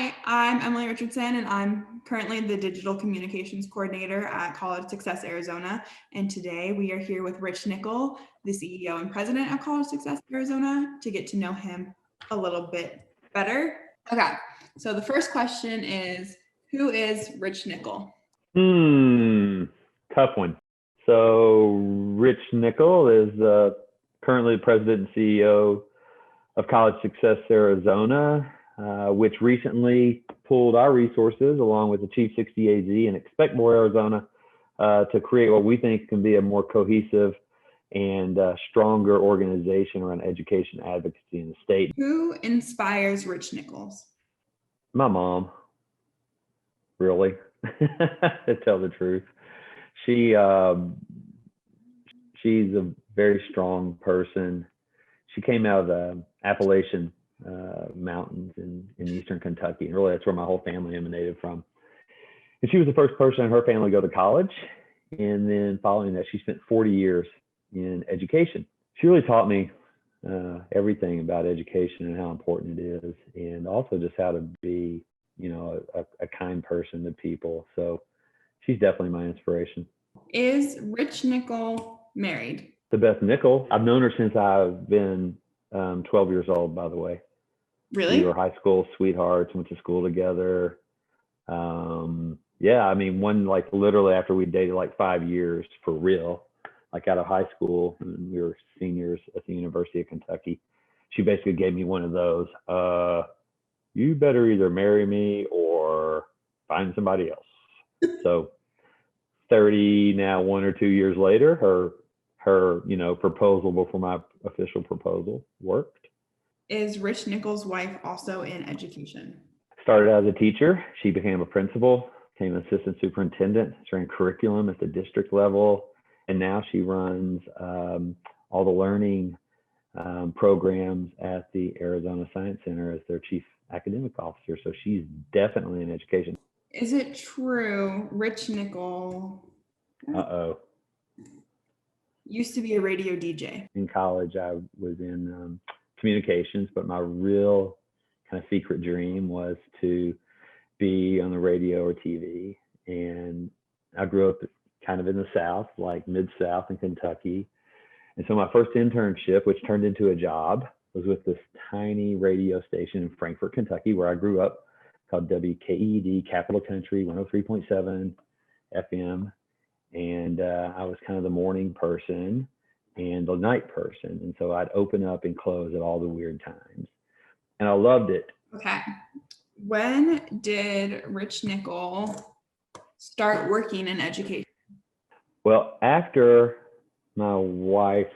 Hi, I'm Emily Richardson, and I'm currently the Digital Communications Coordinator at College Success Arizona. And today we are here with Rich Nickel, the CEO and President of College Success Arizona, to get to know him a little bit better. Okay, so the first question is, who is Rich Nickel? Tough one. So Rich Nickel is currently the President and CEO of College Success Arizona, which recently pulled our resources along with the Chief 60 AZ and Expect More Arizona to create what we think can be a more cohesive and stronger organization around education advocacy in the state. Who inspires Rich Nichols? My mom, really, to tell the truth. She's a very strong person. She came out of the Appalachian mountains in eastern Kentucky, and really that's where my whole family emanated from. And she was the first person in her family to go to college, and then following that, she spent 40 years in education. She really taught me everything about education and how important it is, and also just how to be, a kind person to people. So she's definitely my inspiration. Is Rich Nickel married? The Beth Nickel. I've known her since I've been 12 years old, by the way. Really? We were high school sweethearts, went to school together. Literally after we dated 5 years for real, out of high school, and we were seniors at the University of Kentucky. She basically gave me one of those, you better either marry me or find somebody else. So 30 now, 1 or 2 years later, her proposal before my official proposal worked. Is Rich Nickel's wife also in education? Started as a teacher. She became a principal, became an assistant superintendent, she ran curriculum at the district level, and now she runs all the learning programs at the Arizona Science Center as their chief academic officer. So she's definitely in education. Is it true Rich Nickel used to be a radio DJ? In college, I was in communications, but my real kind of secret dream was to be on the radio or TV. And I grew up kind of in the South, like mid-South in Kentucky. And so my first internship, which turned into a job, was with this tiny radio station in Frankfort, Kentucky, where I grew up, called WKED, Capital Country, 103.7 FM. And I was kind of the morning person and the night person. And so I'd open up and close at all the weird times. And I loved it. Okay. When did Rich Nickel start working in education? Well, after my wife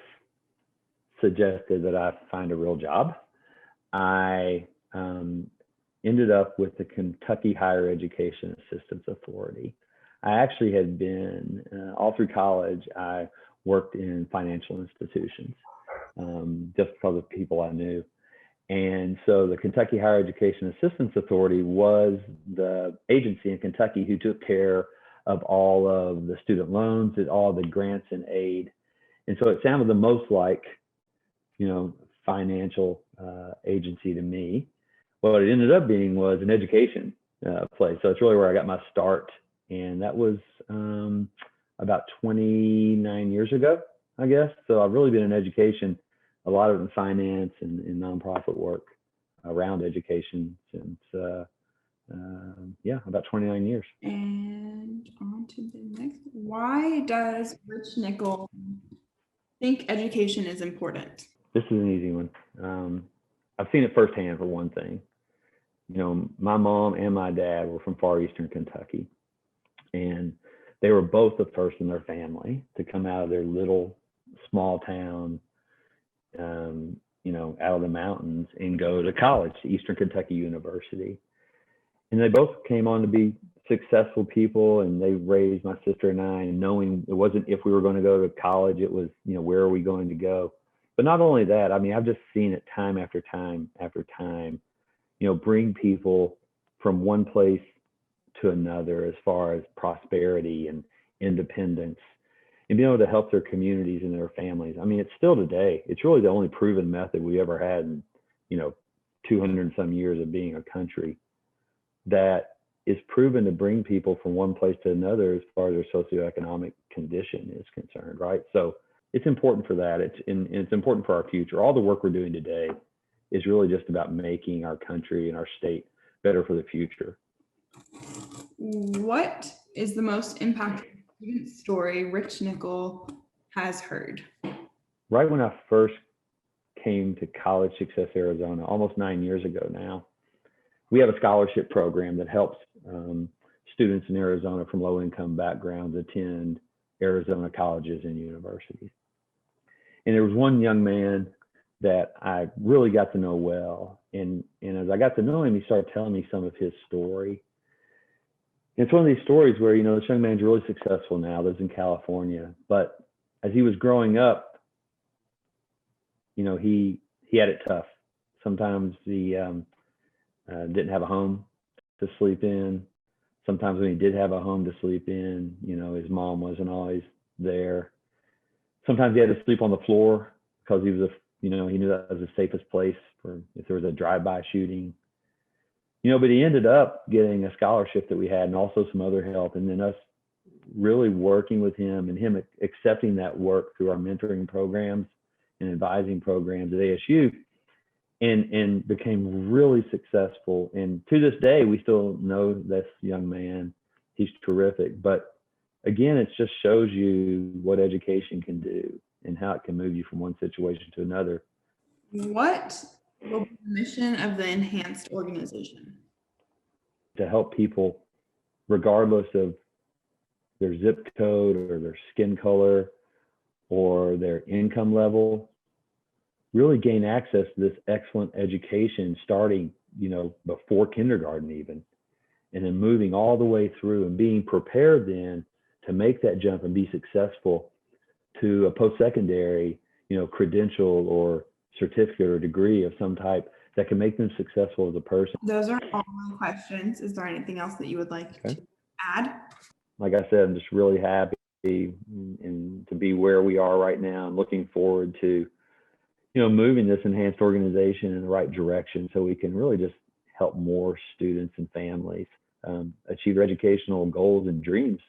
suggested that I find a real job, I ended up with the Kentucky Higher Education Assistance Authority. I actually had been, all through college, I worked in financial institutions just because of people I knew. And so the Kentucky Higher Education Assistance Authority was the agency in Kentucky who took care of all of the student loans, did all the grants and aid. And so it sounded the most like, financial agency to me. What it ended up being was an education place. So it's really where I got my start. And that was about 29 years ago, I guess. So I've really been in education, a lot of it in finance and in nonprofit work around education since, about 29 years. And on to the next. Why does Rich Nickel think education is important? This is an easy one. I've seen it firsthand for one thing. My mom and my dad were from far eastern Kentucky, and they were both the first in their family to come out of their little small town, out of the mountains and go to college, to Eastern Kentucky University. And they both came on to be successful people, and they raised my sister and I, and knowing it wasn't if we were going to go to college, it was, where are we going to go? But not only that, I've just seen it time after time after time, bring people from one place to another as far as prosperity and independence, and being able to help their communities and their families. It's still today, it's really the only proven method we ever had in, 200 and some years of being a country. that is proven to bring people from one place to another as far as their socioeconomic condition is concerned, right? So it's important for that. It's important for our future. All the work we're doing today is really just about making our country and our state better for the future. What is the most impactful student story Rich Nickel has heard? Right when I first came to College Success Arizona, almost 9 years ago now, we have a scholarship program that helps students in Arizona from low-income backgrounds attend Arizona colleges and universities. And there was one young man that I really got to know well. And as I got to know him, he started telling me some of his story. And it's one of these stories where, this young man's really successful now, lives in California. But as he was growing up, he had it tough. Sometimes he didn't have a home to sleep in. Sometimes when he did have a home to sleep in, his mom wasn't always there. Sometimes he had to sleep on the floor because he was he knew that was the safest place for if there was a drive-by shooting. But he ended up getting a scholarship that we had and also some other help. And then us really working with him and him accepting that work through our mentoring programs and advising programs at ASU and became really successful. And to this day, we still know this young man. He's terrific. But again, it just shows you what education can do and how it can move you from one situation to another. What will be the mission of the enhanced organization? To help people, regardless of their zip code or their skin color or their income level, really gain access to this excellent education starting, before kindergarten even, and then moving all the way through and being prepared then to make that jump and be successful to a post-secondary, credential or certificate or degree of some type that can make them successful as a person. Those are all my questions. Is there anything else that you would like to add? Like I said, I'm just really happy and to be where we are right now and looking forward to, moving this enhanced organization in the right direction so we can really just help more students and families achieve their educational goals and dreams